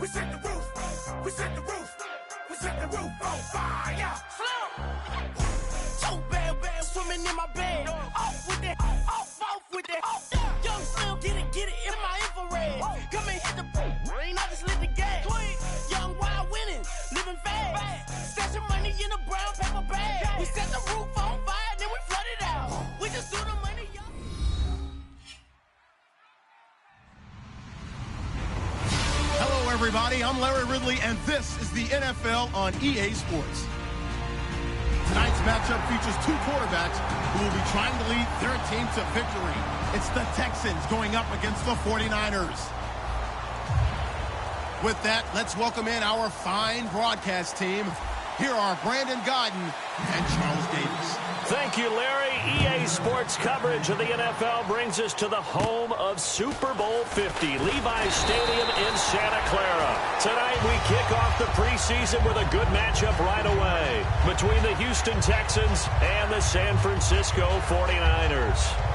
set the roof. We set the roof. We set the roof on fire. So bad, swimming in my bed. Off with that, off with that. Young Slim, get it in my infrared. Come and hit the rain, I just lit the gas. Young wild winning, living fast. Stashing money in a brown paper bag. We set the roof on fire, then we flood it out. We just do the money, young. Hello, everybody. I'm Larry Ridley, and this is the NFL on EA Sports. Tonight's matchup features two quarterbacks who will be trying to lead their team to victory. It's the Texans going up against the 49ers. With that, let's welcome in our fine broadcast team. Here are Brandon Godden and Charles Davis. Thank you, Larry. EA Sports coverage of the NFL brings us to the home of Super Bowl 50, Levi's Stadium in Santa Clara. Tonight we kick off the preseason with a good matchup right away between the Houston Texans and the San Francisco 49ers.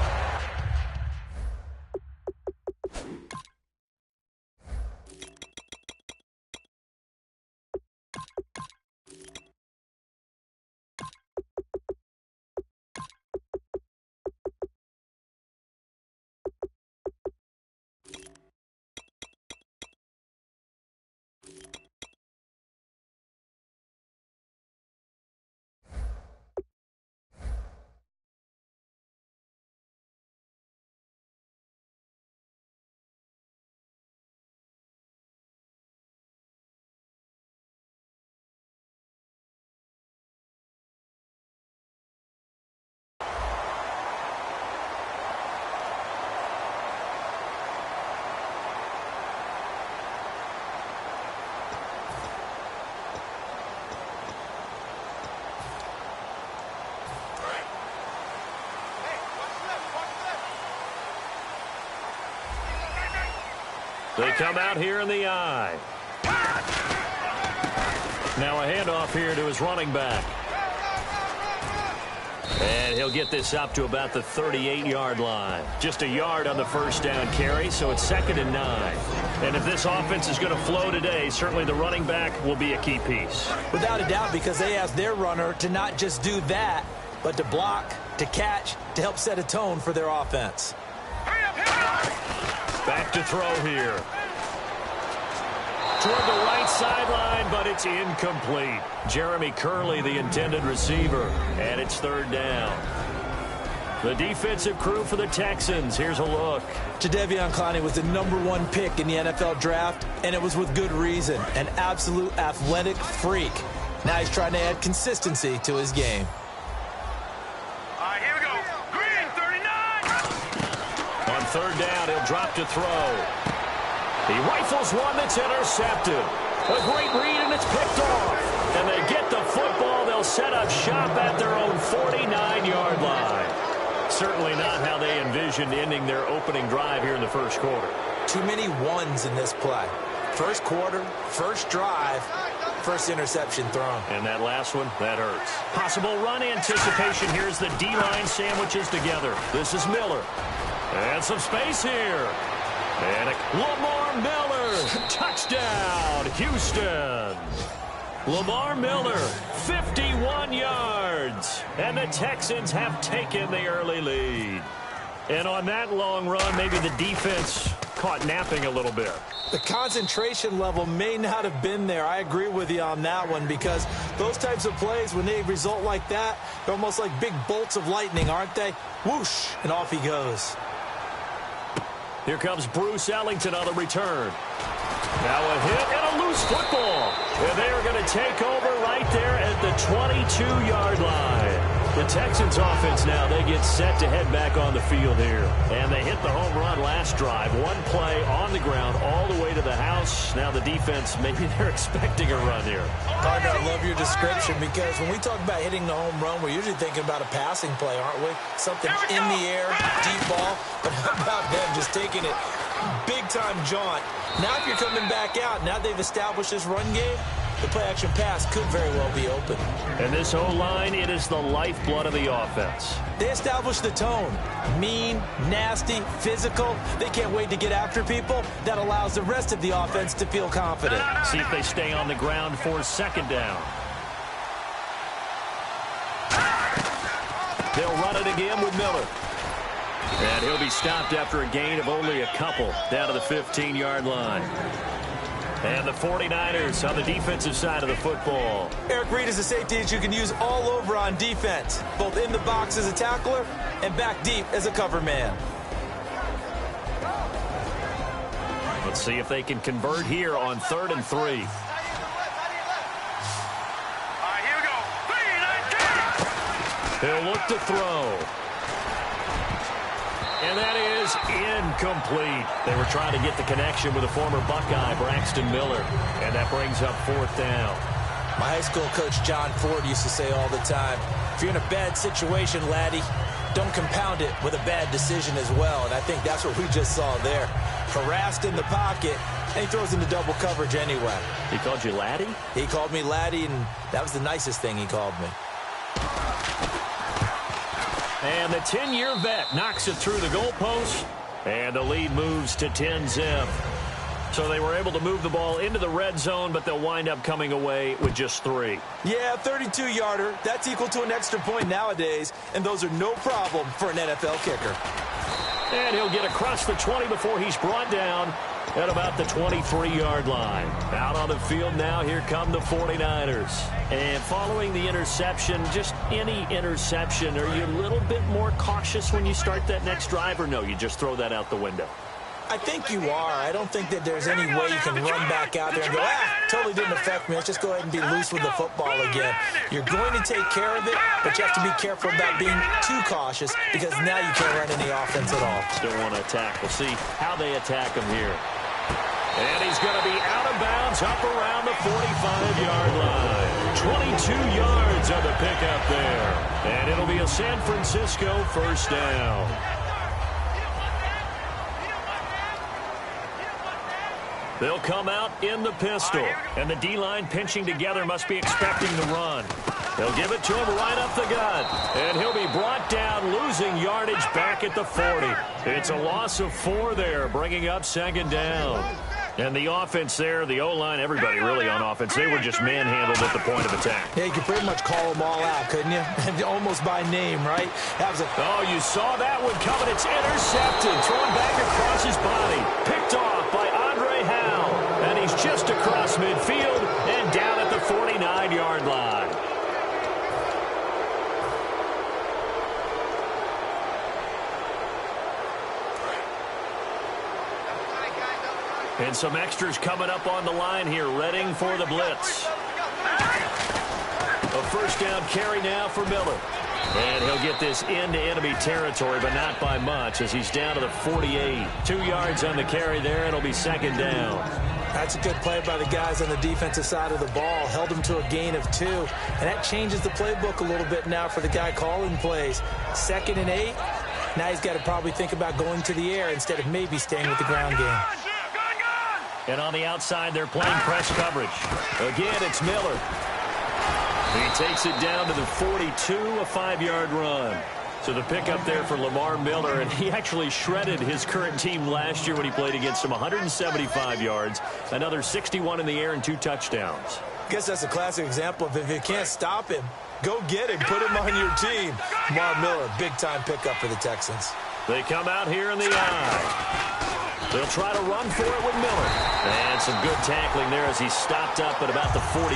They come out here in the eye. Now a handoff here to his running back. And he'll get this up to about the 38-yard line. Just a yard on the first down carry, so it's 2nd and 9. And if this offense is going to flow today, certainly the running back will be a key piece. Without a doubt, because they asked their runner to not just do that, but to block, to catch, to help set a tone for their offense. Back to throw here. Toward the right sideline, but it's incomplete. Jeremy Curley, the intended receiver, and it's 3rd down. The defensive crew for the Texans. Here's a look. Jadeveon Clowney was the #1 pick in the NFL draft, and it was with good reason. An absolute athletic freak. Now he's trying to add consistency to his game. Here we go. Green, 39. On 3rd down, he'll drop to throw. He rifles one that's intercepted. A great read, and it's picked off. And they get the football. They'll set up shop at their own 49-yard line. Certainly not how they envisioned ending their opening drive here in the first quarter. Too many ones in this play. First quarter, first drive, first interception thrown. And that last one, that hurts. Possible run anticipation. Here's the D-line sandwiches together. This is Miller. And some space here. And Lamar Miller, touchdown, Houston. Lamar Miller, 51 yards. And the Texans have taken the early lead. And on that long run, maybe the defense caught napping a little bit. The concentration level may not have been there. I agree with you on that one, because those types of plays, when they result like that, they're almost like big bolts of lightning, aren't they? Whoosh, and off he goes. Here comes Bruce Ellington on the return. Now a hit and a loose football. And they are going to take over right there at the 22-yard line. The Texans offense now, they get set to head back on the field here. And they hit the home run last drive. One play on the ground all the way to the house. Now the defense, maybe they're expecting a run here. Partner, I love your description, because when we talk about hitting the home run, we're usually thinking about a passing play, aren't we? Something in the air, deep ball. But how about them just taking it Big-time jaunt. Now if you're coming back out, now they've established this run game, the play-action pass could very well be open. And this O-line, it is the lifeblood of the offense. They established the tone. Mean, nasty, physical. They can't wait to get after people. That allows the rest of the offense to feel confident. See if they stay on the ground for second down. They'll run it again with Miller. And he'll be stopped after a gain of only a couple down to the 15-yard line. And the 49ers on the defensive side of the football. Eric Reed is a safety that you can use all over on defense, both in the box as a tackler and back deep as a cover man. Let's see if they can convert here on 3rd and 3. All right, here we go. He'll look to throw. And that is incomplete. They were trying to get the connection with a former Buckeye, Braxton Miller. And that brings up 4th down. My high school coach, John Ford, used to say all the time, if you're in a bad situation, laddie, don't compound it with a bad decision as well. And I think that's what we just saw there. Harassed in the pocket, and he throws into double coverage anyway. He called you laddie? He called me laddie, and that was the nicest thing he called me. And the 10-year vet knocks it through the goalpost, and the lead moves to 10-zip. So they were able to move the ball into the red zone, but they'll wind up coming away with just 3. Yeah, 32-yarder. That's equal to an extra point nowadays, and those are no problem for an NFL kicker. And he'll get across the 20 before he's brought down at about the 23-yard line. Out on the field now, here come the 49ers. And following the interception, just any interception, are you a little bit more cautious when you start that next drive, or no, you just throw that out the window? I think you are. I don't think that there's any way you can run back out there and go, totally didn't affect me. Let's just go ahead and be loose with the football again. You're going to take care of it, but you have to be careful about being too cautious because now you can't run any offense at all. Still want to attack. We'll see how they attack him here. And he's going to be out of bounds up around the 45-yard line. 22 yards on the pickup there. And it'll be a San Francisco 1st down. They'll come out in the pistol, and the D-line pinching together must be expecting the run. They'll give it to him right up the gut, and he'll be brought down, losing yardage back at the 40. It's a loss of 4 there, bringing up 2nd down. And the offense there, the O-line, everybody really on offense, they were just manhandled at the point of attack. Yeah, you could pretty much call them all out, couldn't you? Almost by name, right? That was Oh, you saw that one coming. It's intercepted, thrown back across his body, picked off by Andre Howe. And he's just across midfield and down at the 49-yard line. And some extras coming up on the line here, readying for the blitz. A 1st down carry now for Miller. And he'll get this into enemy territory, but not by much, as he's down to the 48. 2 yards on the carry there, and it'll be 2nd down. That's a good play by the guys on the defensive side of the ball. Held them to a gain of 2. And that changes the playbook a little bit now for the guy calling plays. 2nd and 8. Now he's got to probably think about going to the air instead of maybe staying with the ground game. And on the outside, they're playing press coverage. Again, it's Miller. He takes it down to the 42, a 5-yard run. So the pickup there for Lamar Miller, and he actually shredded his current team last year when he played against them. 175 yards, another 61 in the air, and 2 touchdowns. I guess that's a classic example of if you can't stop him, go get him, put him on your team. Lamar Miller, big-time pickup for the Texans. They come out here in the eye. They'll try to run for it with Miller. And some good tackling there as he's stopped up at about the 41.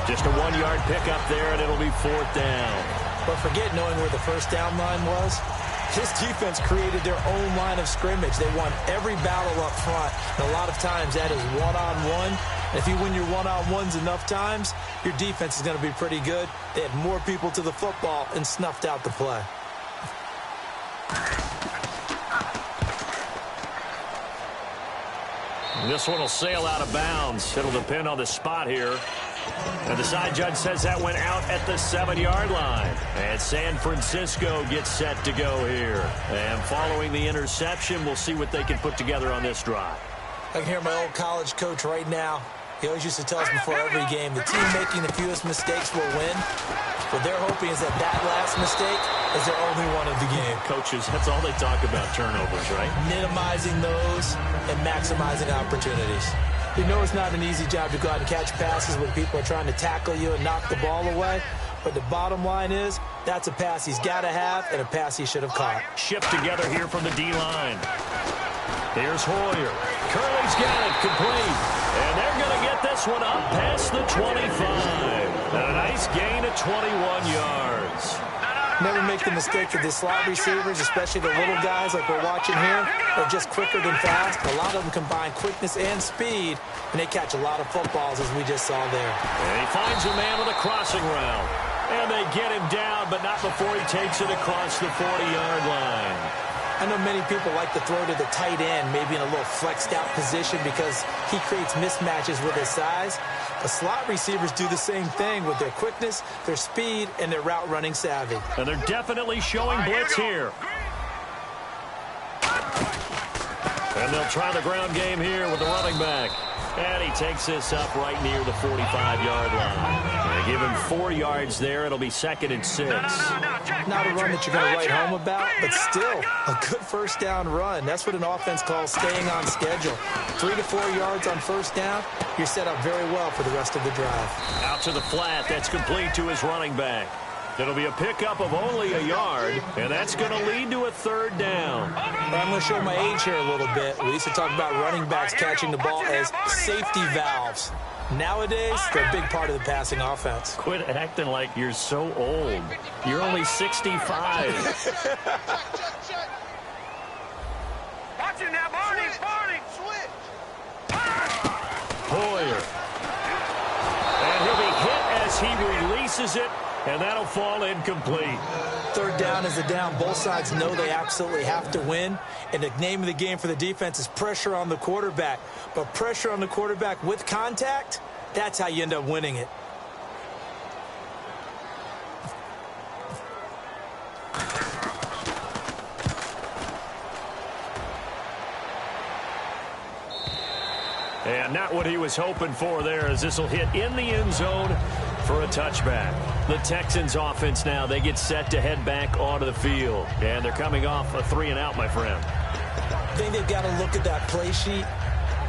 Just a 1-yard pickup there, and it'll be 4th down. But forget knowing where the 1st down line was. This defense created their own line of scrimmage. They won every battle up front. And a lot of times that is one-on-one. If you win your one-on-ones enough times, your defense is going to be pretty good. They had more people to the football and snuffed out the play. This one will sail out of bounds. It'll depend on the spot here. And the side judge says that went out at the 7-yard line. And San Francisco gets set to go here. And following the interception, we'll see what they can put together on this drive. I can hear my old college coach right now. He always used to tell us before every game, the team making the fewest mistakes will win. What they're hoping is that last mistake is their only one of the game. Coaches, that's all they talk about, turnovers, right? Minimizing those and maximizing opportunities. You know it's not an easy job to go out and catch passes when people are trying to tackle you and knock the ball away. But the bottom line is, that's a pass he's got to have and a pass he should have caught. Shift together here from the D-line. Here's Hoyer. Curley's got it complete. And they're going to get this one up past the 25. And a nice gain of 21 yards. Never make the mistake that the slot receivers, especially the little guys like we're watching here, are just quicker than fast. A lot of them combine quickness and speed, and they catch a lot of footballs, as we just saw there. And he finds a man with a crossing route. And they get him down, but not before he takes it across the 40-yard line. I know many people like to throw to the tight end, maybe in a little flexed out position because he creates mismatches with his size. But slot receivers do the same thing with their quickness, their speed, and their route running savvy. And they're definitely showing blitz here. And they'll try the ground game here with the running back. And he takes this up right near the 45-yard line. They give him 4 yards there. It'll be 2nd and 6. Not a run that you're going to write home about, but still a good first down run. That's what an offense calls staying on schedule. 3 to 4 yards on first down, you're set up very well for the rest of the drive. Out to the flat. That's complete to his running back. It'll be a pickup of only a yard, and that's going to lead to a 3rd down. I'm going to show my age here a little bit. We used to talk about running backs catching the ball as safety valves. Nowadays, they're a big part of the passing offense. Quit acting like you're so old. You're only 65. Watch him now, Barney. Hoyer. And he'll be hit as he releases it. And that'll fall incomplete. 3rd down is a down. Both sides know they absolutely have to win. And the name of the game for the defense is pressure on the quarterback. But pressure on the quarterback with contact, that's how you end up winning it. And not what he was hoping for there, as this will hit in the end zone for a touchback. The Texans offense now, they get set to head back onto the field. And they're coming off a 3-and-out, my friend. I think they've got to look at that play sheet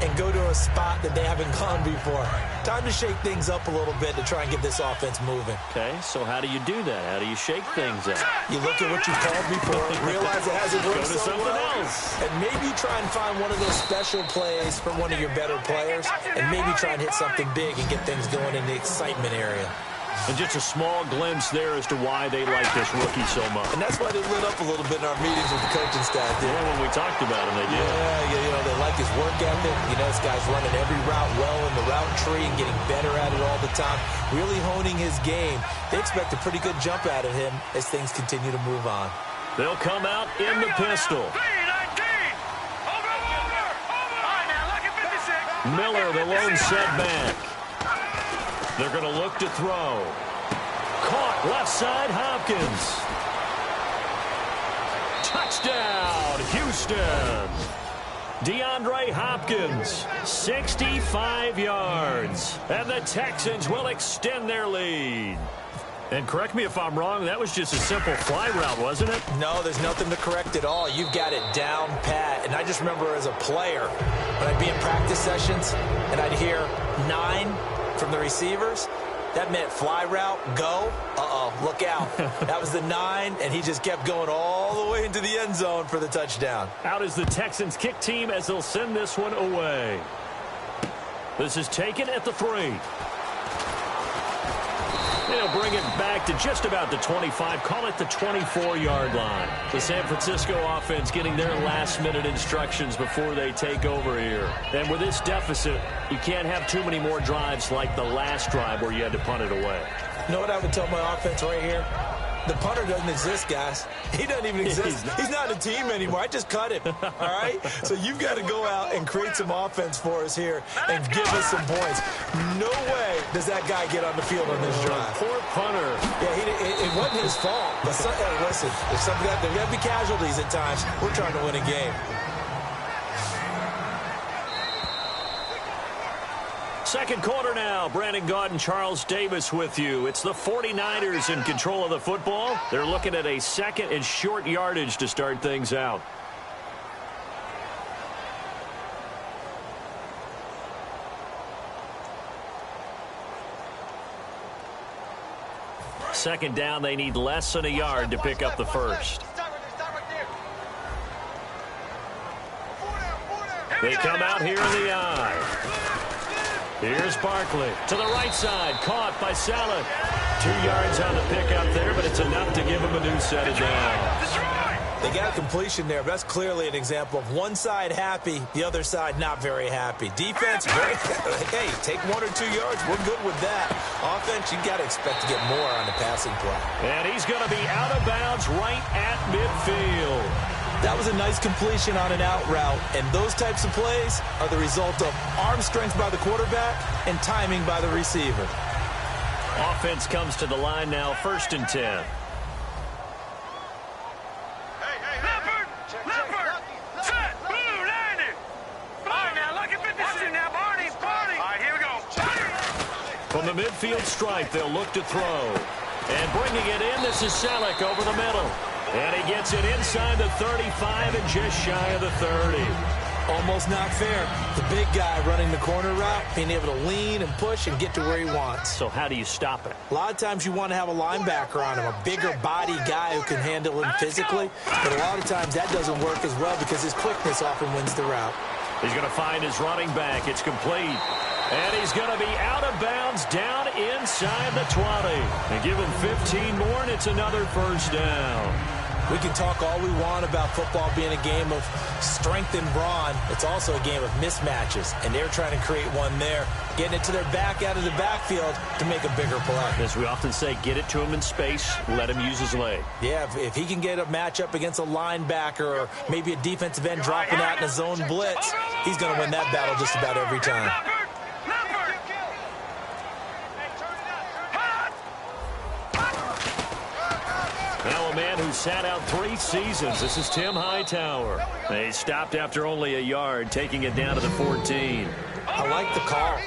and go to a spot that they haven't gone before. Time to shake things up a little bit to try and get this offense moving. Okay, so how do you do that? How do you shake things up? You look at what you've called before, realize it hasn't worked Go to so something well, else. and maybe try and find one of those special plays from one of your better players, and maybe try and hit something big and get things going in the excitement area. And just a small glimpse there as to why they like this rookie so much. And that's why they lit up a little bit in our meetings with the coaching staff. Yeah, when we talked about him, they did. Yeah, you know, they like his work ethic. You know, this guy's running every route well in the route tree and getting better at it all the time, really honing his game. They expect a pretty good jump out of him as things continue to move on. They'll come out in the pistol. Miller, the lone setback. They're going to look to throw. Caught left side, Hopkins. Touchdown, Houston. DeAndre Hopkins, 65 yards. And the Texans will extend their lead. And correct me if I'm wrong, that was just a simple fly route, wasn't it? No, there's nothing to correct at all. You've got it down pat. And I just remember as a player, when I'd be in practice sessions and I'd hear 9 from the receivers, that meant fly route, go. Look out. That was the 9, and he just kept going all the way into the end zone for the touchdown. Out is the Texans kick team as they'll send this one away. This is taken at the 3. They'll bring it back to just about the 25, call it the 24-yard line. The San Francisco offense getting their last-minute instructions before they take over here. And with this deficit, you can't have too many more drives like the last drive where you had to punt it away. You know what I would tell my offense right here? The punter doesn't exist, guys. He doesn't even exist. He's not a team anymore. I just cut him, all right? So you've got to go out and create some offense for us here and give us some points. No way does that guy get on the field on this drive. Poor punter. Yeah, it wasn't his fault. But hey, listen, if there's got to be casualties at times. We're trying to win a game. Second quarter now. Brandon Gaudin, Charles Davis with you. It's the 49ers in control of the football. They're looking at a second and short yardage to start things out. Second down, they need less than a yard to pick up the first. They come out here in the eye. Here's Barkley to the right side, caught by Saleh. 2 yards on the pickup there, but it's enough to give him a new set of downs. They got a completion there, but that's clearly an example of one side happy, the other side not very happy. Defense, very, hey, take 1 or 2 yards. We're good with that. Offense, you got to expect to get more on the passing play. And he's going to be out of bounds right at midfield. That was a nice completion on an out route, and those types of plays are the result of arm strength by the quarterback and timing by the receiver. Offense comes to the line now, 1st and 10. From the midfield stripe, they'll look to throw. And bringing it in, this is Saleh over the middle. And he gets it inside the 35 and just shy of the 30. Almost not fair. The big guy running the corner route, being able to lean and push and get to where he wants. So how do you stop it? A lot of times you want to have a linebacker on him, a bigger body guy who can handle him physically. But a lot of times that doesn't work as well because his quickness often wins the route. He's going to find his running back. It's complete. And he's going to be out of bounds down inside the 20. And give him 15 more, and it's another first down. We can talk all we want about football being a game of strength and brawn. It's also a game of mismatches, and they're trying to create one there, getting it to their back out of the backfield to make a bigger play. As we often say, get it to him in space, let him use his leg. Yeah, if he can get a matchup against a linebacker or maybe a defensive end dropping out in a zone blitz, he's going to win that battle just about every time. Now a man who sat out 3 seasons. This is Tim Hightower. They stopped after only a yard, taking it down to the 14. I like the call.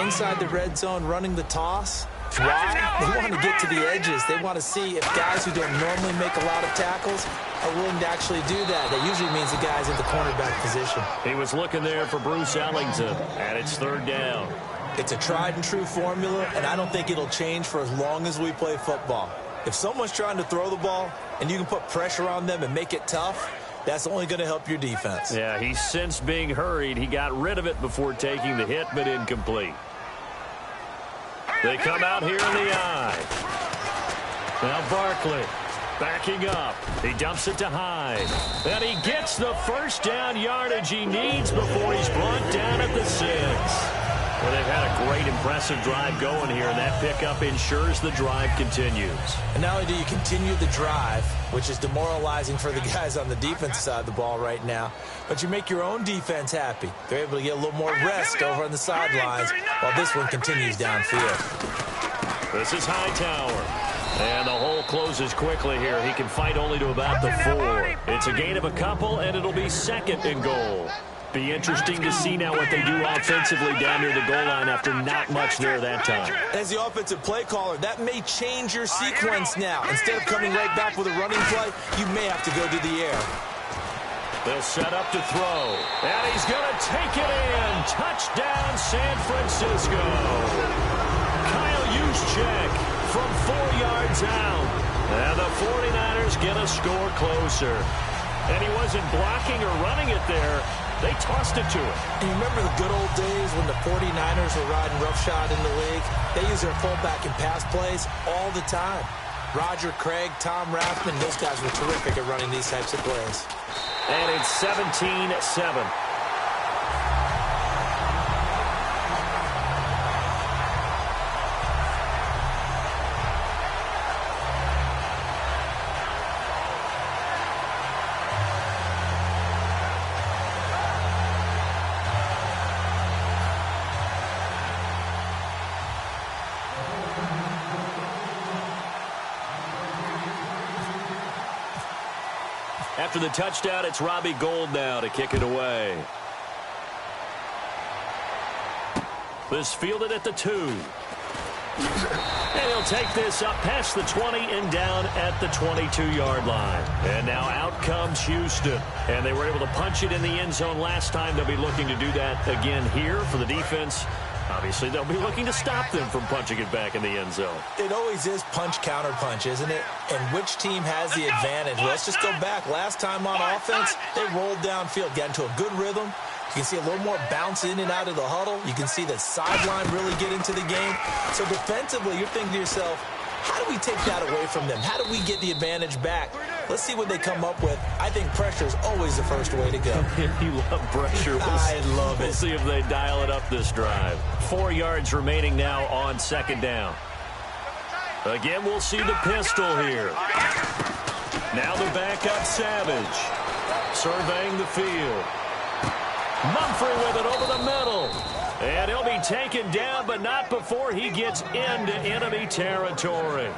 Inside the red zone, running the toss. Why? They want to get to the edges. They want to see if guys who don't normally make a lot of tackles are willing to actually do that. That usually means the guy's in the cornerback position. He was looking there for Bruce Ellington, and it's 3rd down. It's a tried and true formula, and I don't think it'll change for as long as we play football. If someone's trying to throw the ball and you can put pressure on them and make it tough, that's only going to help your defense. Yeah, he sensed being hurried. He got rid of it before taking the hit, but incomplete. They come out here in the eye. Now Barkley backing up. He dumps it to Hyde. And he gets the first down yardage he needs before he's brought down at the 6. Well, they've had a great, impressive drive going here, and that pickup ensures the drive continues. And not only do you continue the drive, which is demoralizing for the guys on the defense side of the ball right now, but you make your own defense happy. They're able to get a little more rest over on the sidelines while this one continues downfield. This is Hightower. And the hole closes quickly here. He can fight only to about the 4. It's a gain of a couple, and it'll be 2nd and goal. Be interesting to see now what they do offensively down near the goal line after not much there that time. As the offensive play caller, that may change your sequence now. Instead of coming right back with a running play, you may have to go to the air. They'll set up to throw. And he's going to take it in. Touchdown, San Francisco. Kyle Juszczyk from 4 yards out. And the 49ers get a score closer. And he wasn't blocking or running it there. They tossed it to him. And you remember the good old days when the 49ers were riding roughshod in the league? They use their fullback in pass plays all the time. Roger Craig, Tom Rathman, those guys were terrific at running these types of plays. And it's 17-7. After the touchdown, it's Robbie Gould now to kick it away. This fielded at the 2. And he'll take this up past the 20 and down at the 22-yard line. And now out comes Houston. And they were able to punch it in the end zone last time. They'll be looking to do that again here for the defense. Obviously, they'll be looking to stop them from punching it back in the end zone. It always is punch-counter-punch, isn't it? And which team has the advantage? Let's just go back. Last time on offense, they rolled downfield, got into a good rhythm. You can see a little more bounce in and out of the huddle. You can see the sideline really get into the game. So defensively, you're thinking to yourself, how do we take that away from them? How do we get the advantage back? Let's see what they come up with. I think pressure is always the first way to go. You love pressure. I love it. We'll see if they dial it up this drive. 4 yards remaining now on second down. Again, we'll see the pistol here. Now the backup Savage. Surveying the field. Mumphrey with it over the middle. And he'll be taken down, but not before he gets into enemy territory.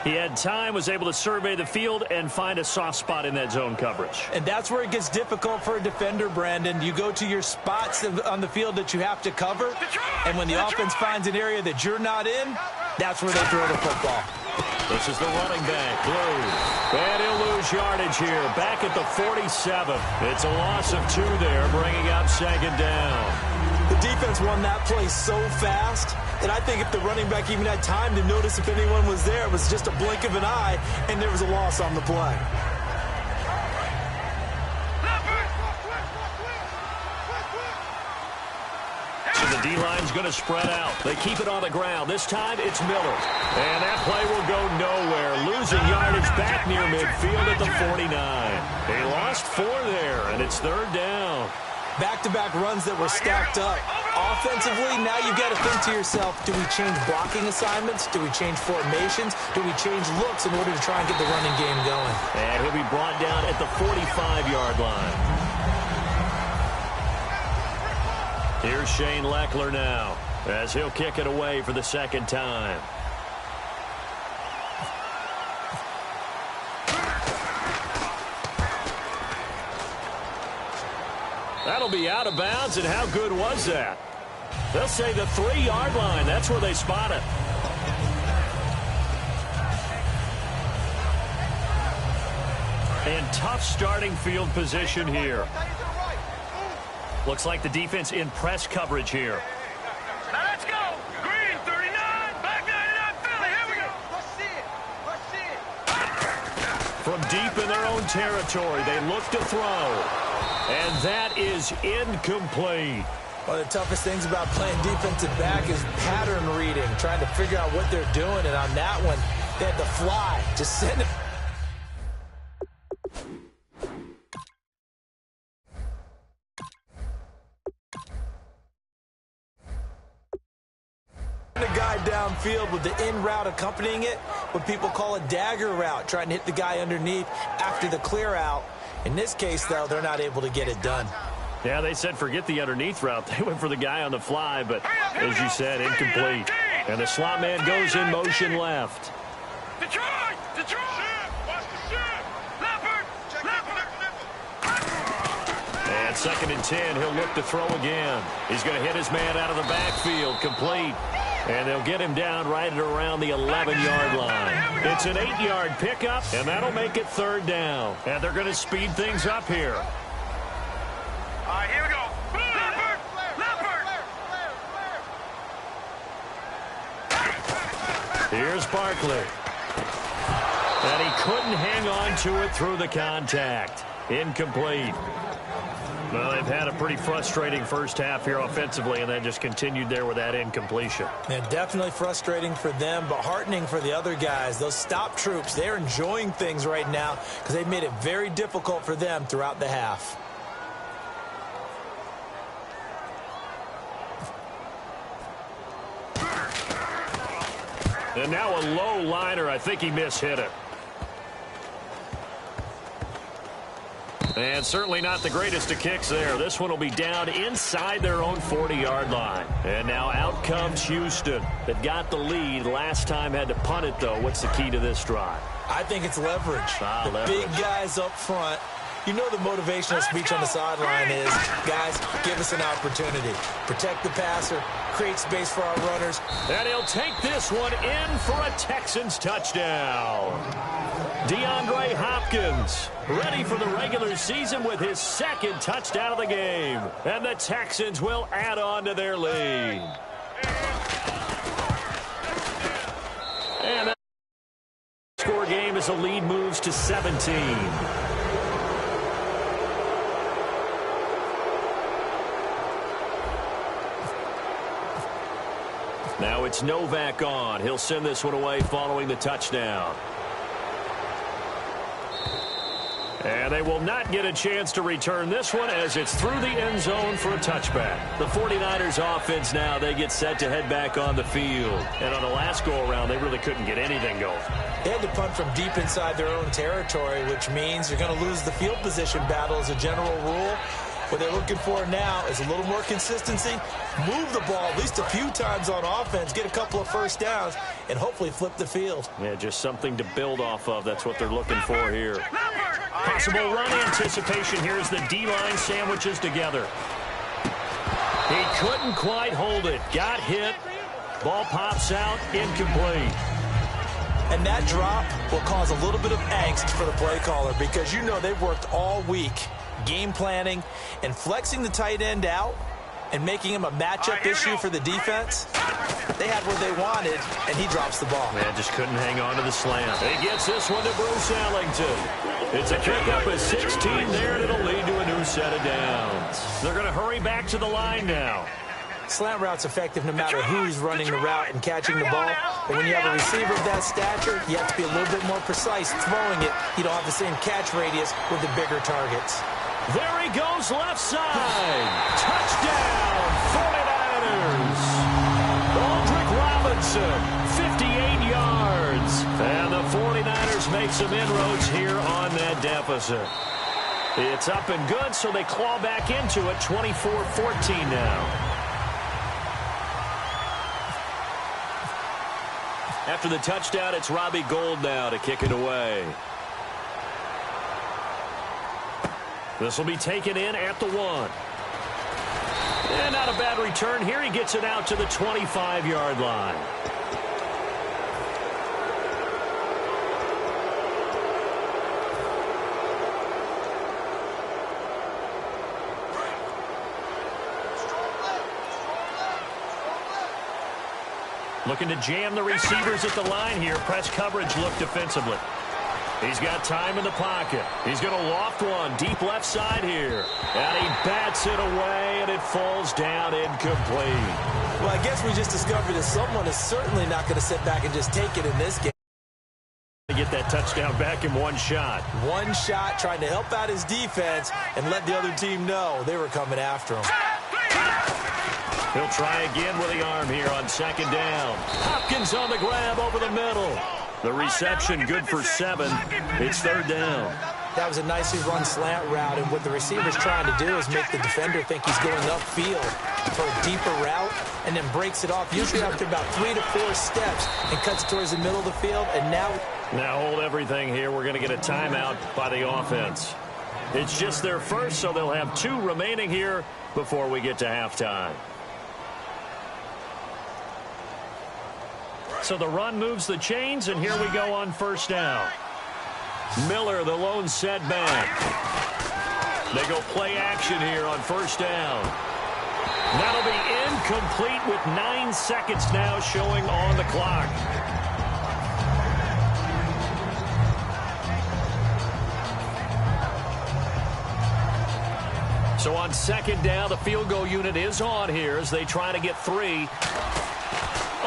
He had time, was able to survey the field and find a soft spot in that zone coverage. And that's where it gets difficult for a defender, Brandon. You go to your spots on the field that you have to cover, and when the offense finds an area that you're not in, that's where they throw the football. This is the running back, Blue. And he'll lose yardage here, back at the 47. It's a loss of 2 there, bringing up second down. The defense won that play so fast that I think if the running back even had time to notice if anyone was there, it was just a blink of an eye, and there was a loss on the play. So the D-line's going to spread out. They keep it on the ground. This time, it's Miller. And that play will go nowhere. Losing yardage back near midfield at the 49. They lost 4 there, and it's third down. Back-to-back runs that were stacked up. Offensively, now you've got to think to yourself, do we change blocking assignments? Do we change formations? Do we change looks in order to try and get the running game going? And he'll be brought down at the 45-yard line. Here's Shane Leckler now as he'll kick it away for the second time. That'll be out of bounds, and how good was that? They'll say the 3-yard line. That's where they spot it. And tough starting field position here. Looks like the defense in press coverage here. Now let's go. Green, 39. Black 99, Philly. Here we go. Let's see it. Let's see it. From deep in their own territory, they look to throw. And that is incomplete. One of the toughest things about playing defensive back is pattern reading, trying to figure out what they're doing. And on that one, they had to fly. Just send it. The guy downfield with the in route accompanying it, what people call a dagger route, trying to hit the guy underneath after the clear out. In this case, though, they're not able to get it done. Yeah, they said forget the underneath route. They went for the guy on the fly, but as you said, incomplete. And the slot man goes in motion left. Detroit! Detroit! Watch the ship! Leopard! Leopard! And 2nd and 10, he'll look to throw again. He's going to hit his man out of the backfield, complete. And they'll get him down right at around the 11-yard line. It's an 8-yard pickup, and that'll make it third down. And they're going to speed things up here. All right, here we go. Leopard! Leopard! Here's Barkley. And he couldn't hang on to it through the contact. Incomplete. Well, they've had a pretty frustrating first half here offensively, and then just continued there with that incompletion. Yeah, definitely frustrating for them, but heartening for the other guys. Those stop troops, they're enjoying things right now because they've made it very difficult for them throughout the half. And now a low liner. I think he mishit it. And certainly not the greatest of kicks there. This one will be down inside their own 40-yard line. And now out comes Houston. They've got the lead. Last time had to punt it, though. What's the key to this drive? I think it's leverage. Leverage. Big guys up front, You know the motivational speech on the sideline is, guys, give us an opportunity. Protect the passer, create space for our runners. And he'll take this one in for a Texans touchdown. DeAndre Hopkins ready for the regular season with his second touchdown of the game. And the Texans will add on to their lead. And that score game as the lead moves to 17. Now it's Novak on. He'll send this one away following the touchdown. And they will not get a chance to return this one as it's through the end zone for a touchback. The 49ers offense now, they get set to head back on the field. And on the last go-around, they really couldn't get anything going. They had to punt from deep inside their own territory, which means you're going to lose the field position battle as a general rule. What they're looking for now is a little more consistency, move the ball at least a few times on offense, get a couple of first downs, and hopefully flip the field. Yeah, just something to build off of. That's what they're looking for here. Possible run anticipation here as the D-line sandwiches together. He couldn't quite hold it. Got hit. Ball pops out. Incomplete. And that drop will cause a little bit of angst for the play caller because you know they've worked all week game planning and flexing the tight end out and making him a matchup issue for the defense. They had what they wanted, and he drops the ball. Man, just couldn't hang on to the slant. He gets this one to Bruce Ellington. It's a pickup of 16 there, and it'll lead to a new set of downs. They're going to hurry back to the line now. Slant route's effective no matter who's running the route and catching the ball. But when you have a receiver of that stature, you have to be a little bit more precise throwing it. You don't have the same catch radius with the bigger targets. There he goes left side. Touchdown, 49ers. Aldrick Robinson, 58 yards. And the 49ers make some inroads here on that deficit. It's up and good, so they claw back into it, 24-14 now. After the touchdown, it's Robbie Gould now to kick it away. This will be taken in at the 1. And not a bad return here. He gets it out to the 25-yard line. Looking to jam the receivers at the line here. Press coverage look defensively. He's got time in the pocket. He's going to loft one deep left side here. And he bats it away, and it falls down incomplete. Well, I guess we just discovered that someone is certainly not going to sit back and just take it in this game. Get that touchdown back in one shot. One shot trying to help out his defense and let the other team know they were coming after him. He'll try again with the arm here on second down. Hopkins on the grab over the middle. The reception good for 7. It's third down. That was a nicely run slant route, and what the receiver's trying to do is make the defender think he's going upfield for a deeper route and then breaks it off, usually after about 3 to 4 steps, and cuts towards the middle of the field. And now hold everything here. We're going to get a timeout by the offense. It's just their first, so they'll have 2 remaining here before we get to halftime. So the run moves the chains, and here we go on first down. Miller, the lone setback. They go play action here on first down. That'll be incomplete with 9 seconds now showing on the clock. So on second down, the field goal unit is on here as they try to get 3.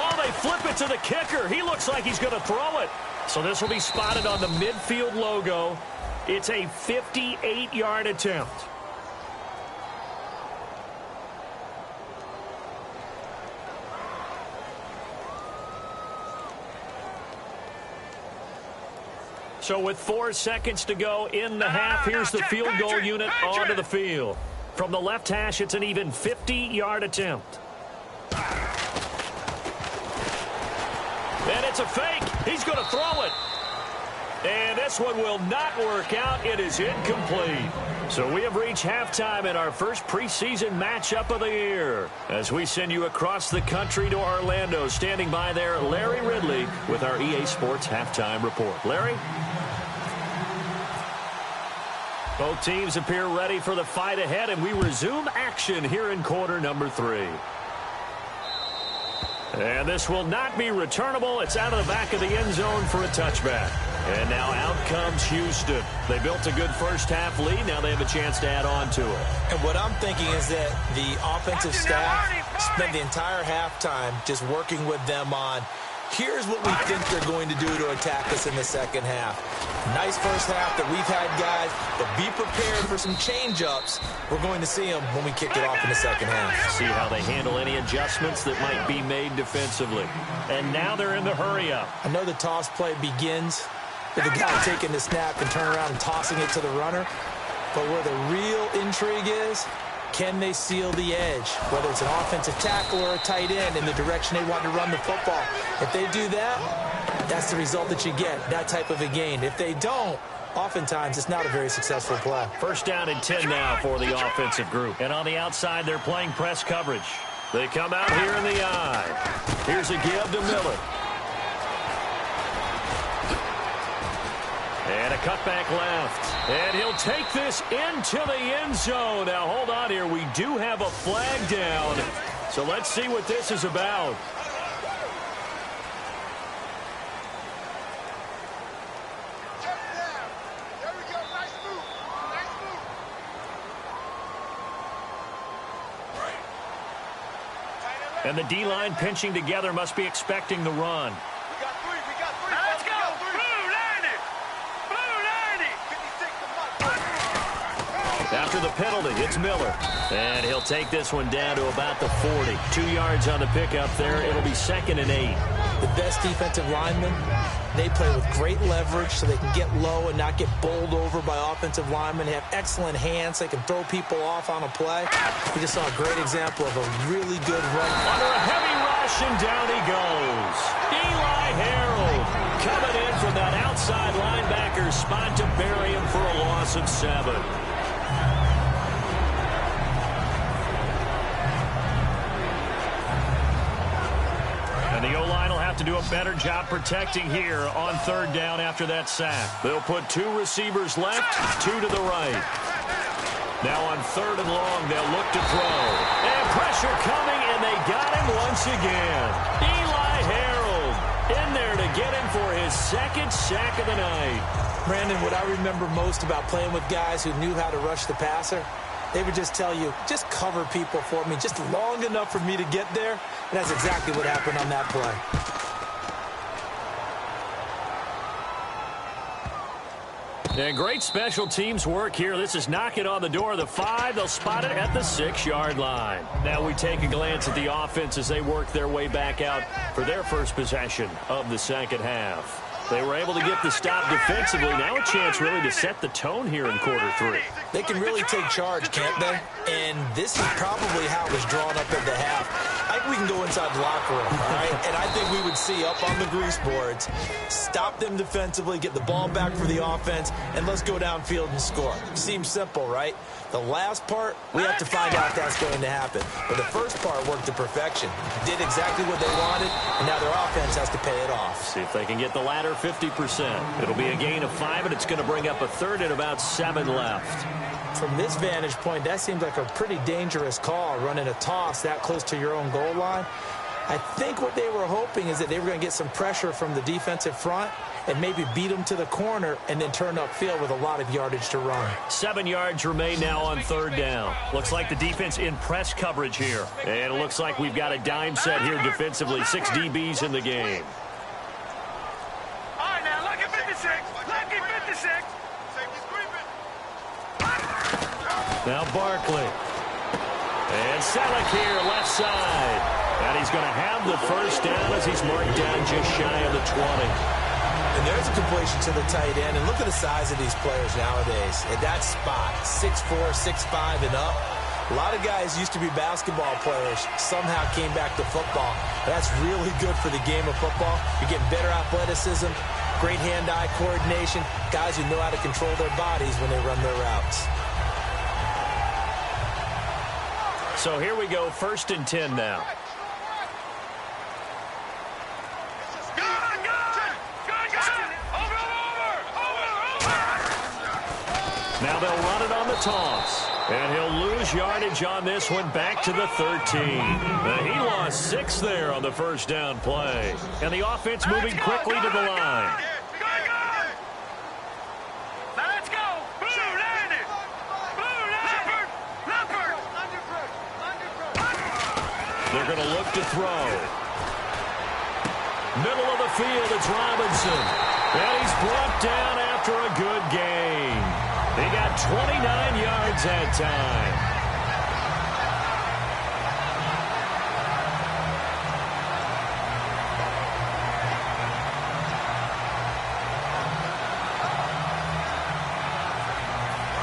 Oh, they flip it to the kicker. He looks like he's going to throw it. So this will be spotted on the midfield logo. It's a 58-yard attempt. So with 4 seconds to go in the half, here's the field goal unit onto the field. From the left hash, it's an even 50-yard attempt. And it's a fake. He's going to throw it. And this one will not work out. It is incomplete. So we have reached halftime in our first preseason matchup of the year. As we send you across the country to Orlando, standing by there, Larry Ridley with our EA Sports Halftime Report. Larry? Both teams appear ready for the fight ahead, and we resume action here in quarter number 3. And this will not be returnable. It's out of the back of the end zone for a touchback. And now out comes Houston. They built a good first-half lead. Now they have a chance to add on to it. And what I'm thinking is that the offensive staff spent the entire halftime just working with them on, here's what we think they're going to do to attack us in the second half. Nice first half that we've had, guys, but be prepared for some change-ups. We're going to see them when we kick it off in the second half. See how they handle any adjustments that might be made defensively. And now they're in the hurry-up. I know the toss play begins with the guy taking the snap and turning around and tossing it to the runner, but where the real intrigue is, can they seal the edge, whether it's an offensive tackle or a tight end in the direction they want to run the football? If they do that, that's the result that you get, that type of a gain. If they don't, oftentimes it's not a very successful play. First down and 10 now for the offensive group. And on the outside, they're playing press coverage. They come out here in the eye. Here's a give to Miller. And a cutback left. And he'll take this into the end zone. Now, hold on here. We do have a flag down. So let's see what this is about. And the D-line pinching together must be expecting the run. Let's go! Blue 90! Blue 90! After the penalty, it's Miller. And he'll take this one down to about the 40. 2 yards on the pickup there. It'll be 2nd and 8. The best defensive linemen, they play with great leverage so they can get low and not get bowled over by offensive linemen. They have excellent hands. They can throw people off on a play. We just saw a great example of a really good run. Under a heavy rush, and down he goes. Eli Harold coming in from that outside linebacker spot to bury him for a loss of 7. And the O-line will have to do a better job protecting here on 3rd down after that sack. They'll put 2 receivers left, 2 to the right. Now on 3rd and long, they'll look to throw. And pressure coming, and they got him once again. Eli Harold in there to get him for his 2nd sack of the night. Brandon, what I remember most about playing with guys who knew how to rush the passer, they would just tell you, just cover people for me, just long enough for me to get there. And that's exactly what happened on that play. And great special teams work here. This is knocking on the door of the 5. They'll spot it at the 6-yard line. Now we take a glance at the offense as they work their way back out for their first possession of the second half. They were able to get the stop defensively. Now a chance really to set the tone here in quarter 3. They can really take charge, can't they? And this is probably how it was drawn up at the half. I think we can go inside the locker room, all right? And I think we would see up on the grease boards, stop them defensively, get the ball back for the offense, and let's go downfield and score. Seems simple, right? The last part, we have to find out if that's going to happen. But the first part worked to perfection. Did exactly what they wanted, and now their offense has to pay it off. See if they can get the latter 50%. It'll be a gain of 5, and it's going to bring up a 3rd and about 7 left. From this vantage point, that seems like a pretty dangerous call, running a toss that close to your own goal line. I think what they were hoping is that they were going to get some pressure from the defensive front and maybe beat them to the corner and then turn upfield with a lot of yardage to run. 7 yards remain now on 3rd down. Looks like the defense in press coverage here. And it looks like we've got a dime set here defensively. 6 DBs in the game. All right, now, lucky 56. Lucky 56. Now Barkley. And Selleck here, left side. And he's going to have the first down as he's marked down just shy of the 20. And there's a completion to the tight end. And look at the size of these players nowadays. At that spot, 6'4", 6'5", and up. A lot of guys used to be basketball players, somehow came back to football. That's really good for the game of football. You're getting better athleticism, great hand-eye coordination, guys who know how to control their bodies when they run their routes. So here we go, 1st and 10 now. Now they'll run it on the toss. And he'll lose yardage on this one, back to the 13. He lost 6 there on the 1st down play. And the offense moving quickly to the line. Let's go. Blue landed. Blue landed. They're going to look to throw. Middle of the field, it's Robinson. And he's brought down after a good game. He got 29 yards that time.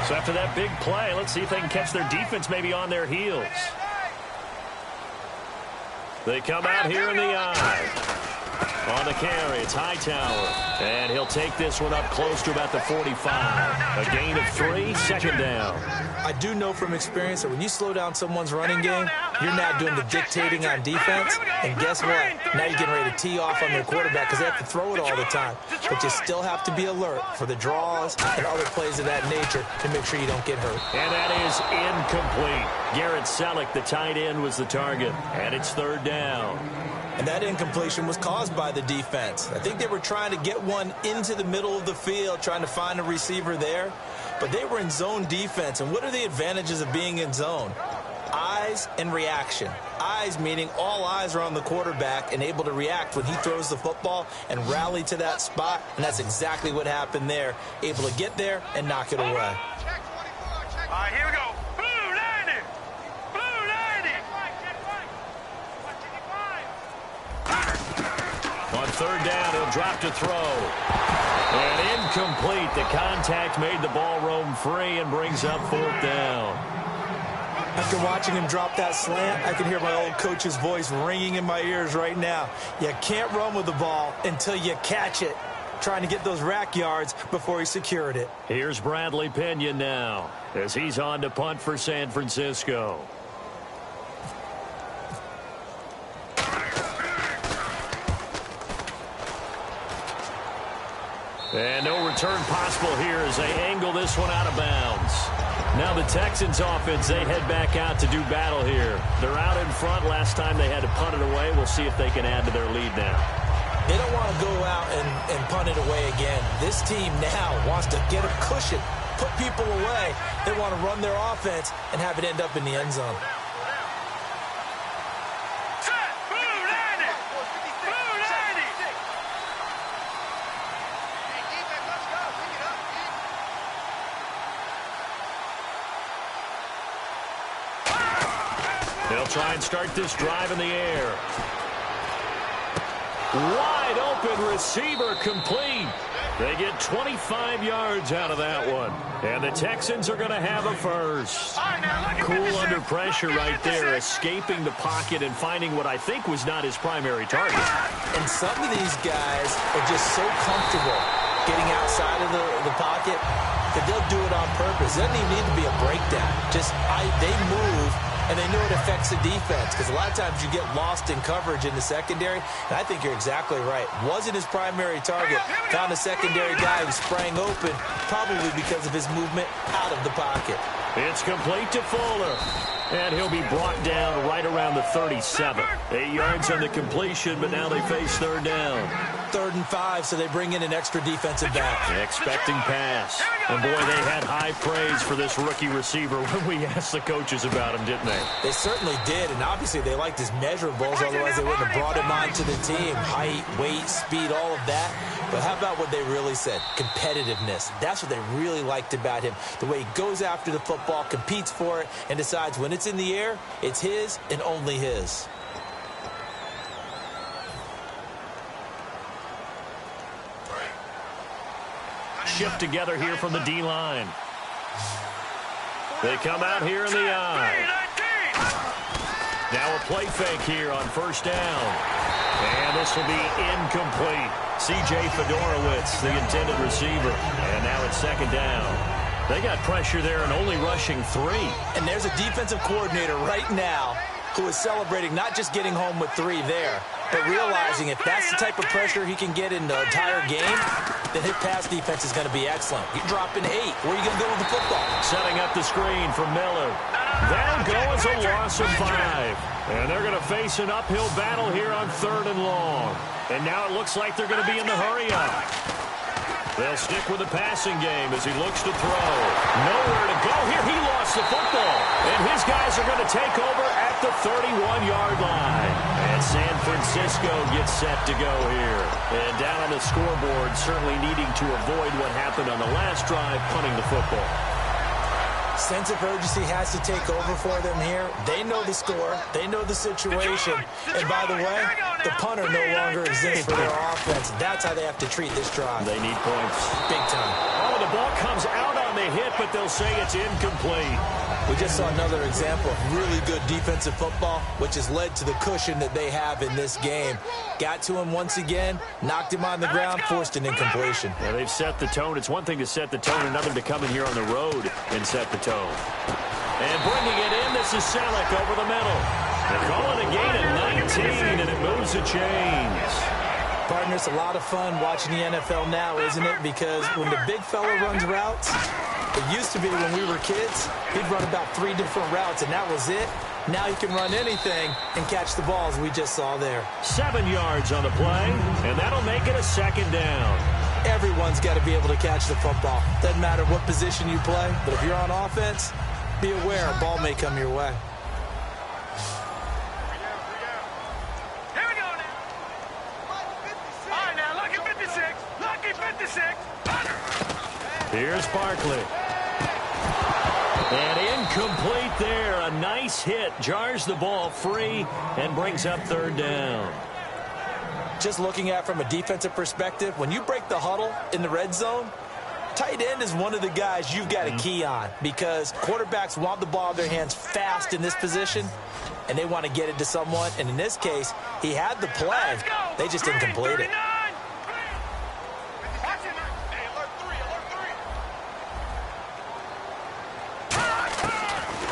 So after that big play, let's see if they can catch their defense maybe on their heels. They come out here in the eye. On the carry, it's Hightower. And he'll take this one up close to about the 45. A gain of 3, 2nd down. I do know from experience that when you slow down someone's running game, you're now doing the dictating on defense. And guess what? Now you're getting ready to tee off on their quarterback because they have to throw it all the time. But you still have to be alert for the draws and other plays of that nature to make sure you don't get hurt. And that is incomplete. Garrett Selleck, the tight end, was the target. And it's 3rd down. And that incompletion was caused by the defense. I think they were trying to get one into the middle of the field, trying to find a receiver there. But they were in zone defense. And what are the advantages of being in zone? Eyes and reaction. Eyes meaning all eyes are on the quarterback and able to react when he throws the football and rally to that spot. And that's exactly what happened there. Able to get there and knock it away. All right, here we go. Blue landed. Blue landed. On 3rd down, he'll drop to throw. And incomplete. The contact made the ball roam free and brings up 4th down. After watching him drop that slant, I can hear my old coach's voice ringing in my ears right now. You can't run with the ball until you catch it. Trying to get those rack yards before he secured it. Here's Bradley Pinion now as he's on to punt for San Francisco. And no return possible here as they angle this one out of bounds. Now the Texans offense, they head back out to do battle here. They're out in front. Last time they had to punt it away. We'll see if they can add to their lead now. They don't want to go out and punt it away again. This team now wants to get a cushion, put people away. They want to run their offense and have it end up in the end zone. They'll try and start this drive in the air. Wide open receiver complete. They get 25 yards out of that one. And the Texans are going to have a first. Cool under pressure right there, escaping the pocket and finding what I think was not his primary target. And some of these guys are just so comfortable getting outside of the pocket that they'll do it on purpose. It doesn't even need to be a breakdown. They move, and they know it affects the defense because a lot of times you get lost in coverage in the secondary. And I think you're exactly right. Wasn't his primary target. Found a secondary guy who sprang open, probably because of his movement out of the pocket. It's complete to Fuller. And he'll be brought down right around the 37. 8 yards on the completion, but now they face 3rd down. 3rd and 5, so they bring in an extra defensive back. Expecting pass. And boy, they had high praise for this rookie receiver when we asked the coaches about him, didn't they? They certainly did, and obviously they liked his measurables, otherwise they wouldn't have brought him onto the team. Height, weight, speed, all of that. But how about what they really said? Competitiveness. That's what they really liked about him. The way he goes after the football, competes for it, and decides when it's in the air, it's his and only his. Shift together here from the D-line. They come out here in the eye. Now a play fake here on first down. And this will be incomplete. C.J. Fedorowicz, the intended receiver. And now it's second down. They got pressure there and only rushing 3. And there's a defensive coordinator right now who is celebrating not just getting home with 3 there, but realizing if that's the type of pressure he can get in the entire game, then his pass defense is going to be excellent. You're dropping 8. Where are you going to go with the football? Setting up the screen for Miller. That'll go as a loss of 5. And they're going to face an uphill battle here on 3rd and long. And now it looks like they're going to be in the hurry-up. They'll stick with the passing game as he looks to throw. Nowhere to go here. He lost the football. And his guys are going to take over at the 31-yard line. And San Francisco gets set to go here. And down on the scoreboard, certainly needing to avoid what happened on the last drive, punting the football. Sense of urgency has to take over for them here. They know the score. They know the situation. And by the way, the punter no longer exists for their offense. That's how they have to treat this drive. They need points. Big time. Oh, the ball comes out on the hit, but they'll say it's incomplete. We just saw another example of really good defensive football, which has led to the cushion that they have in this game. Got to him once again, knocked him on the ground, forced an incompletion. Yeah, they've set the tone. It's one thing to set the tone, another to come in here on the road and set the tone. And bringing it in, this is Selleck over the middle. They're calling a gain at 19, and it moves the chains. Partner, it's a lot of fun watching the NFL now, isn't it? Because when the big fella runs routes, it used to be when we were kids, he'd run about 3 different routes, and that was it. Now he can run anything and catch the balls we just saw there. 7 yards on the play, and that'll make it a second down. Everyone's got to be able to catch the football. Doesn't matter what position you play, but if you're on offense, be aware a ball may come your way. Here's Barkley. And incomplete there. A nice hit. Jars the ball free and brings up 3rd down. Just looking at it from a defensive perspective, when you break the huddle in the red zone, tight end is one of the guys you've got to key on because quarterbacks want the ball in their hands fast in this position, and they want to get it to someone. And in this case, he had the play. They just didn't complete it.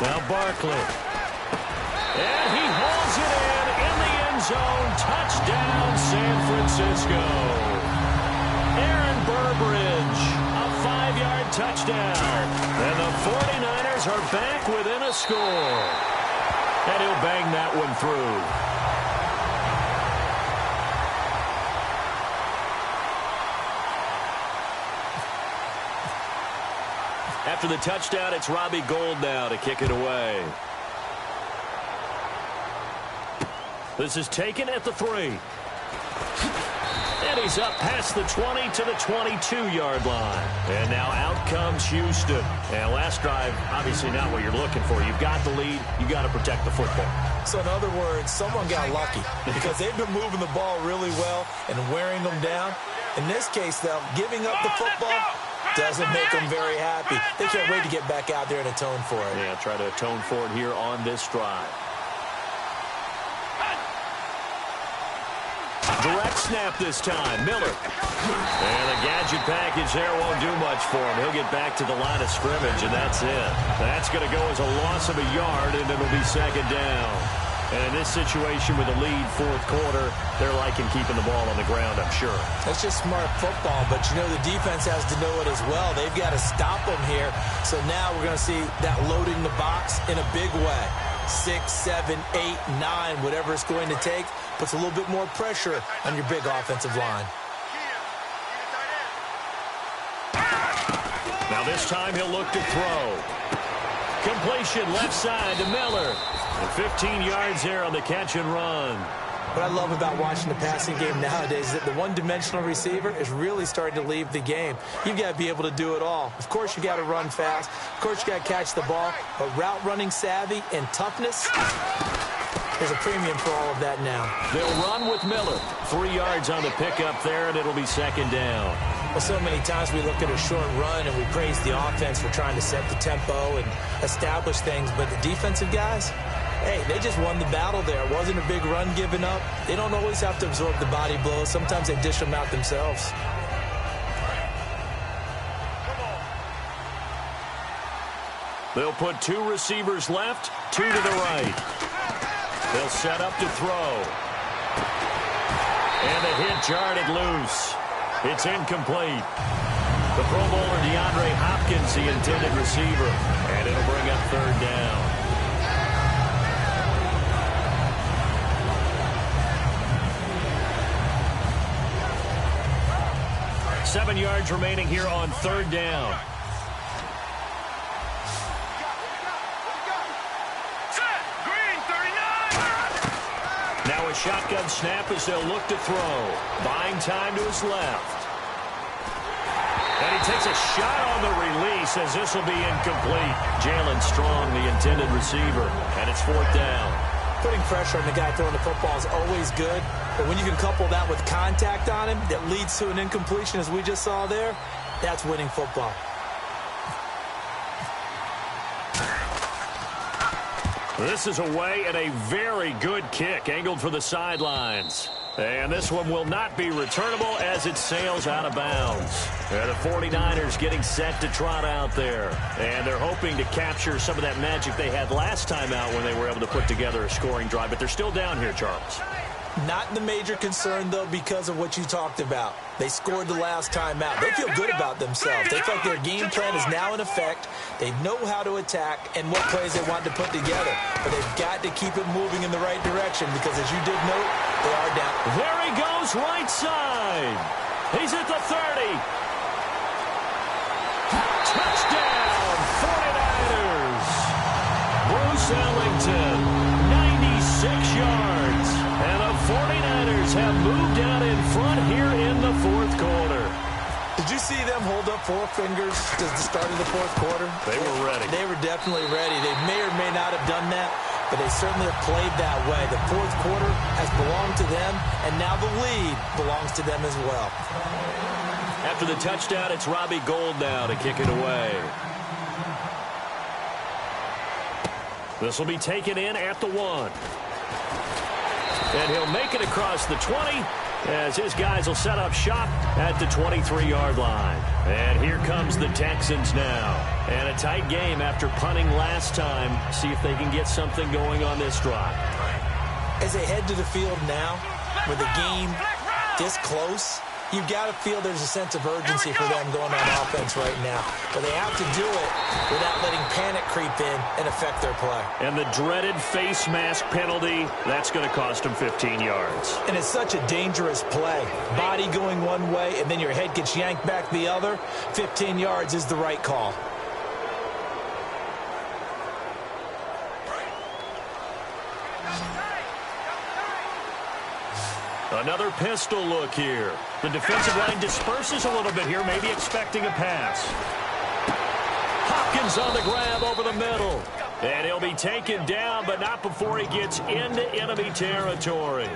Now Barkley. And he hauls it in the end zone. Touchdown, San Francisco. Aaron Burbridge, a 5-yard touchdown. And the 49ers are back within a score. And he'll bang that one through. After the touchdown, it's Robbie Gould now to kick it away. This is taken at the 3. And he's up past the 20 to the 22-yard line. And now out comes Houston. And last drive, obviously not what you're looking for. You've got the lead. You've got to protect the football. So in other words, someone got lucky because they've been moving the ball really well and wearing them down. In this case, though, giving up the football doesn't make them very happy. They can't wait to get back out there and atone for it. Yeah, try to atone for it here on this drive. Direct snap this time. Miller. And the gadget package there won't do much for him. He'll get back to the line of scrimmage, and that's it. That's going to go as a loss of a yard, and it'll be second down. And in this situation with a lead 4th quarter, they're liking keeping the ball on the ground, I'm sure. That's just smart football, but you know the defense has to know it as well. They've got to stop them here. So now we're going to see that loading the box in a big way. 6, 7, 8, 9, whatever it's going to take, puts a little bit more pressure on your big offensive line. Now this time he'll look to throw. Completion left side to Miller. And 15 yards there on the catch and run. What I love about watching the passing game nowadays is that the one-dimensional receiver is really starting to leave the game. You've got to be able to do it all. Of course, you got to run fast. Of course, you got to catch the ball. But route running savvy and toughness, there's a premium for all of that now. They'll run with Miller. 3 yards on the pickup there, and it'll be second down. Well, so many times we look at a short run and we praise the offense for trying to set the tempo and establish things, but the defensive guys, hey, they just won the battle there. It wasn't a big run given up. They don't always have to absorb the body blows. Sometimes they dish them out themselves. They'll put 2 receivers left, 2 to the right. They'll set up to throw. And the hit jarred it loose. It's incomplete. The Pro Bowler DeAndre Hopkins, the intended receiver. And it'll bring up 3rd down. Seven yards remaining here on 3rd down. Now a shotgun snap as they'll look to throw. Buying time to his left. And he takes a shot on the release as this will be incomplete. Jalen Strong, the intended receiver, and it's 4th down. Putting pressure on the guy throwing the football is always good, but when you can couple that with contact on him that leads to an incompletion, as we just saw there, that's winning football. This is away and a very good kick angled for the sidelines. And this one will not be returnable as it sails out of bounds. And the 49ers getting set to trot out there. And they're hoping to capture some of that magic they had last time out when they were able to put together a scoring drive. But they're still down here, Charles. Not the major concern, though, because of what you talked about. They scored the last time out. They feel good about themselves. They feel like their game plan is now in effect. They know how to attack and what plays they want to put together. But they've got to keep it moving in the right direction because, as you did note, they are down. There he goes, right side. He's at the 30. Touchdown, 49ers. Bruce Ellington, 96 yards. And the 49ers have moved out in front here in the 4th quarter. Did you see them hold up 4 fingers at the start of the 4th quarter? They were ready. They were definitely ready. They may or may not have done that, but they certainly have played that way. The 4th quarter has belonged to them, and now the lead belongs to them as well. After the touchdown, it's Robbie Gould now to kick it away. This will be taken in at the 1. And he'll make it across the 20 as his guys will set up shop at the 23-yard line. And here comes the Texans now. And a tight game after punting last time. See if they can get something going on this drive. As they head to the field now, with the game this close, you've got to feel there's a sense of urgency for them going on offense right now. But they have to do it without letting panic creep in and affect their play. And the dreaded face mask penalty, that's going to cost them 15 yards. And it's such a dangerous play. Body going one way, and then your head gets yanked back the other. 15 yards is the right call. Another pistol look here. The defensive line disperses a little bit here, maybe expecting a pass. Hopkins on the grab over the middle. And he'll be taken down, but not before he gets into enemy territory.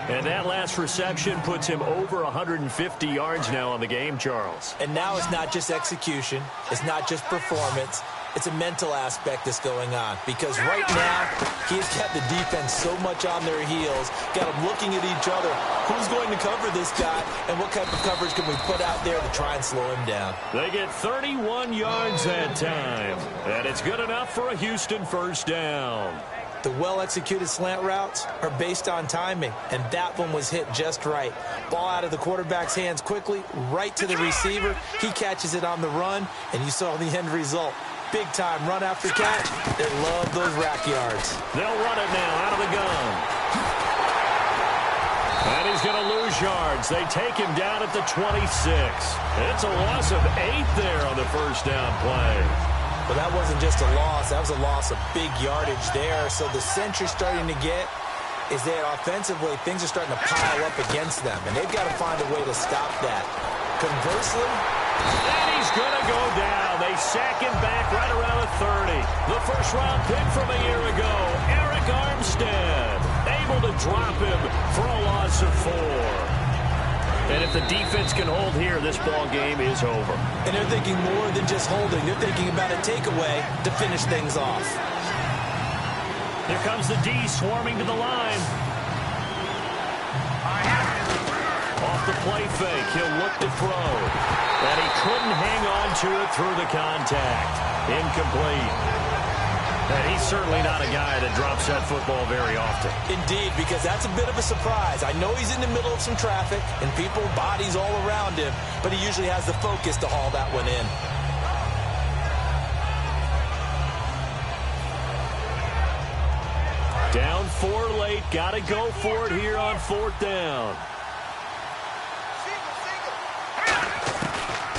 And that last reception puts him over 150 yards now on the game, Charles. And now it's not just execution. It's not just performance. It's a mental aspect that's going on because right now he's got the defense so much on their heels, got them looking at each other. Who's going to cover this guy and what type of coverage can we put out there to try and slow him down? They get 31 yards that time, and it's good enough for a Houston 1st down. The well-executed slant routes are based on timing, and that one was hit just right. Ball out of the quarterback's hands quickly, right to the receiver. He catches it on the run, and you saw the end result. Big time run after catch. They love those rack yards. They'll run it now out of the gun. And he's going to lose yards. They take him down at the 26. It's a loss of 8 there on the 1st down play. But that wasn't just a loss. That was a loss of big yardage there. So the sense you're starting to get is that offensively things are starting to pile up against them, and they've got to find a way to stop that. Conversely, and he's going to go down. They sack him back right around the 30. The 1st-round pick from a year ago, Eric Armstead, able to drop him for a loss of 4. And if the defense can hold here, this ball game is over. And they're thinking more than just holding. They're thinking about a takeaway to finish things off. Here comes the D swarming to the line. Off the play fake, he'll look to throw. And he couldn't hang on to it through the contact. Incomplete. And he's certainly not a guy that drops that football very often. Indeed, because that's a bit of a surprise. I know he's in the middle of some traffic and people, bodies all around him, but he usually has the focus to haul that one in. Down 4 late, got to go for it here on 4th down.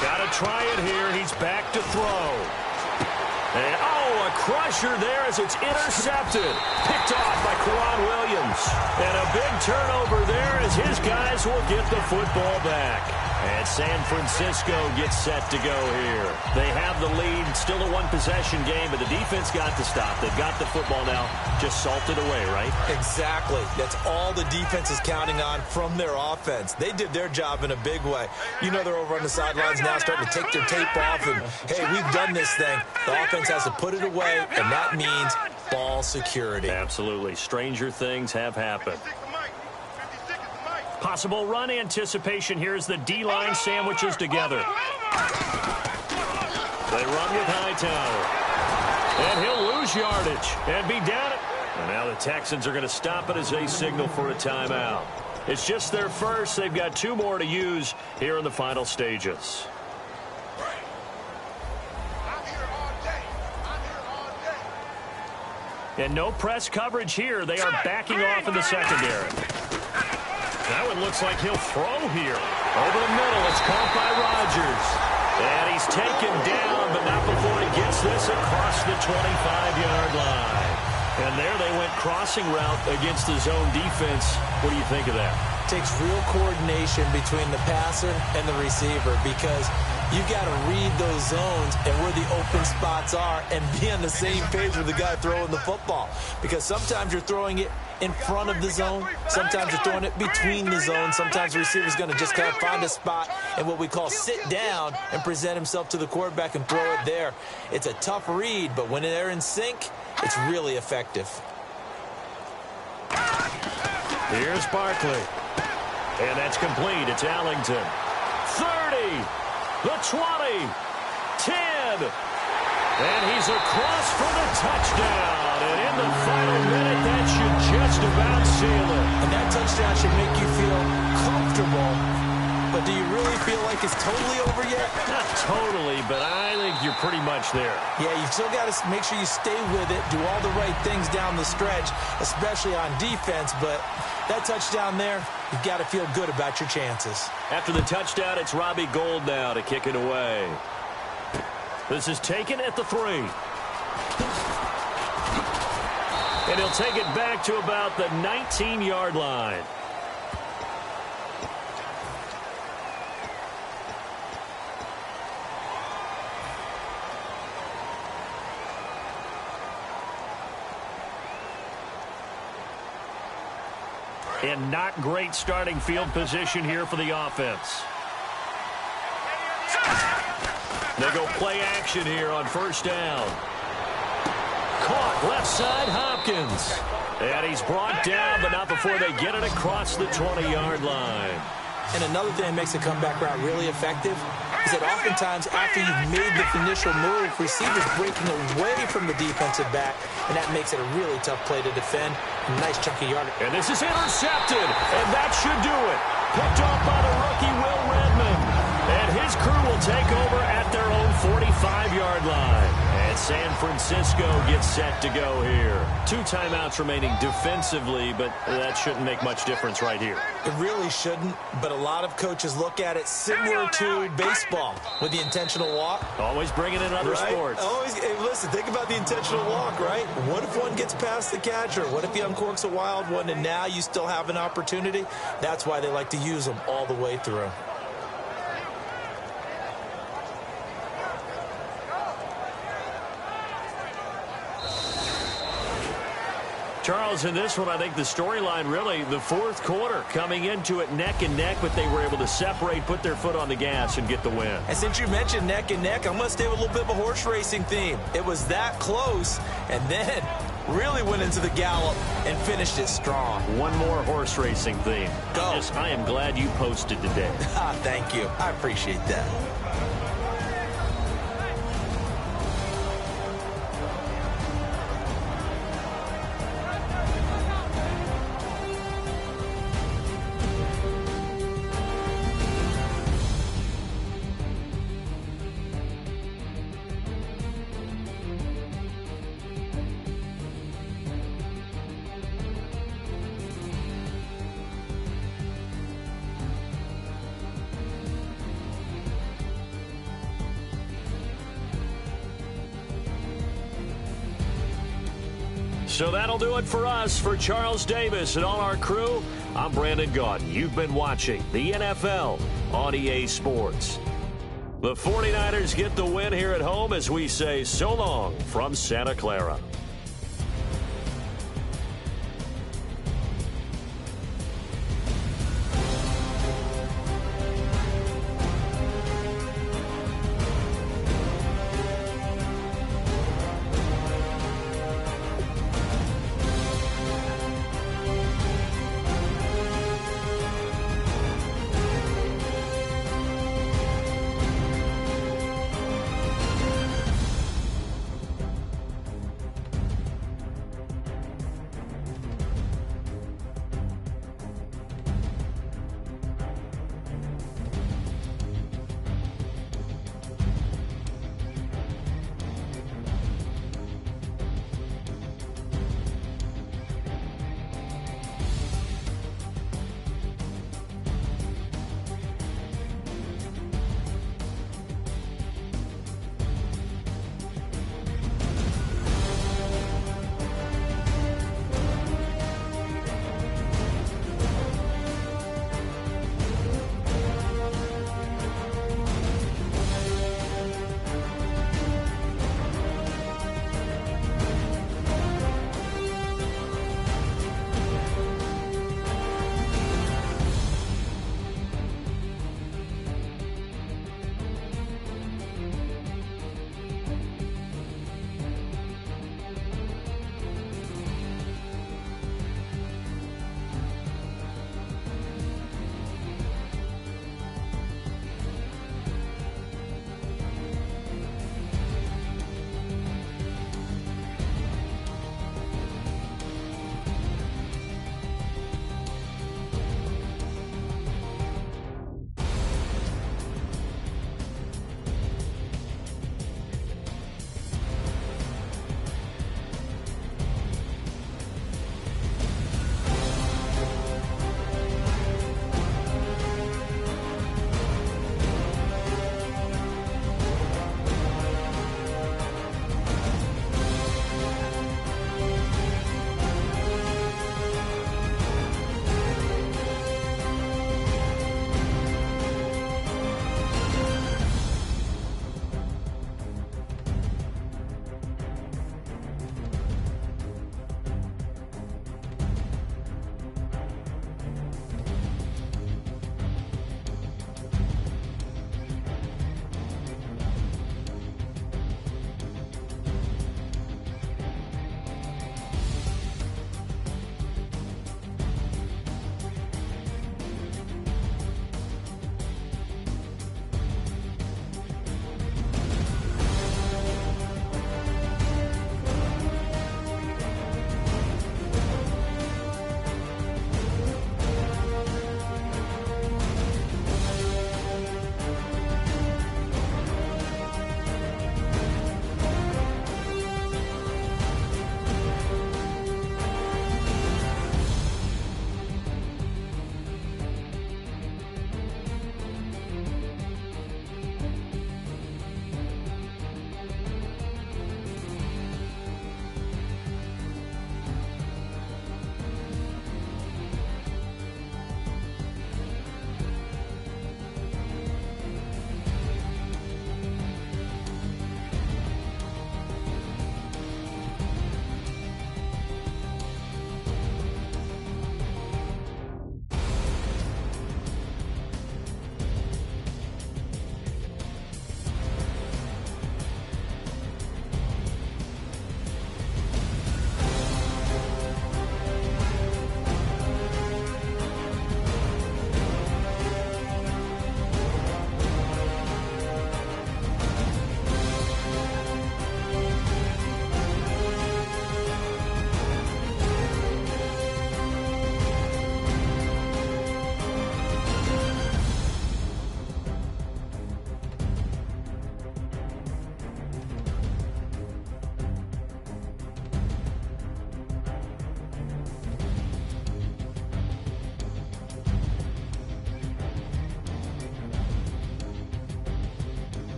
Got to try it here. He's back to throw. And, oh, a crusher there as it's intercepted. Picked off by Quran Williams. And a big turnover there as his guys will get the football back. And San Francisco gets set to go here. They have the lead. Still a one-possession game, but the defense got to stop. They've got the football now. Just salted away, right? Exactly. That's all the defense is counting on from their offense. They did their job in a big way. You know they're over on the sidelines now starting to take their tape off and, hey, we've done this thing. The offense has to put it away, and that means ball security. Absolutely. Stranger things have happened. Possible run anticipation here as the D-line sandwiches together. They run with Hightower. And he'll lose yardage and be down it. And now the Texans are going to stop it as they signal for a timeout. It's just their first. They've got 2 more to use here in the final stages. And no press coverage here. They are backing off in the secondary. That one looks like he'll throw here. Over the middle, it's caught by Rodgers. And he's taken down, but not before he gets this across the 25-yard line. And there they went crossing route against the zone defense. What do you think of that? Takes real coordination between the passer and the receiver because you got to read those zones and where the open spots are and be on the same page with the guy throwing the football. Because sometimes you're throwing it in front of the zone. Sometimes you're throwing it between the zones. Sometimes the receiver's going to just kind of find a spot and what we call sit down and present himself to the quarterback and throw it there. It's a tough read, but when they're in sync, it's really effective. Here's Barkley. And that's complete. It's Allington. 30. The 20. 10. And he's across for the touchdown. And in the final minute, that should just about seal it. And that touchdown should make you feel comfortable. But do you really feel like it's totally over yet? Not totally, but I think you're pretty much there. Yeah, you've still got to make sure you stay with it, do all the right things down the stretch, especially on defense. But that touchdown there, you've got to feel good about your chances. After the touchdown, it's Robbie Gould now to kick it away. This is taken at the 3. And he'll take it back to about the 19-yard line. And not great starting field position here for the offense. They go play action here on 1st down. Caught left side Hopkins. And he's brought down, but not before they get it across the 20-yard line. And another thing that makes a comeback route really effective is that oftentimes after you've made the initial move, receivers breaking away from the defensive back, and that makes it a really tough play to defend. A nice chunky yard. And this is intercepted, and that should do it. Picked off by the rookie Will Redmond. And his crew will take over at their own 45-yard line. And San Francisco gets set to go here. 2 timeouts remaining defensively, but that shouldn't make much difference right here. It really shouldn't, but a lot of coaches look at it similar to baseball with the intentional walk. Always bringing in other sports. Always, hey, listen, think about the intentional walk, right? What if one gets past the catcher? What if he uncorks a wild one and now you still have an opportunity? That's why they like to use them all the way through. Charles, in this one, I think the storyline really, the fourth quarter, coming into it neck and neck, but they were able to separate, put their foot on the gas, and get the win. And since you mentioned neck and neck, I'm going to stay with a little bit of a horse racing theme. It was that close, and then really went into the gallop and finished it strong. One more horse racing theme. Go. I am glad you posted today. Thank you. I appreciate that. So that'll do it for us. For Charles Davis and all our crew, I'm Brandon Gaudin. You've been watching the NFL on EA Sports. The 49ers get the win here at home as we say so long from Santa Clara.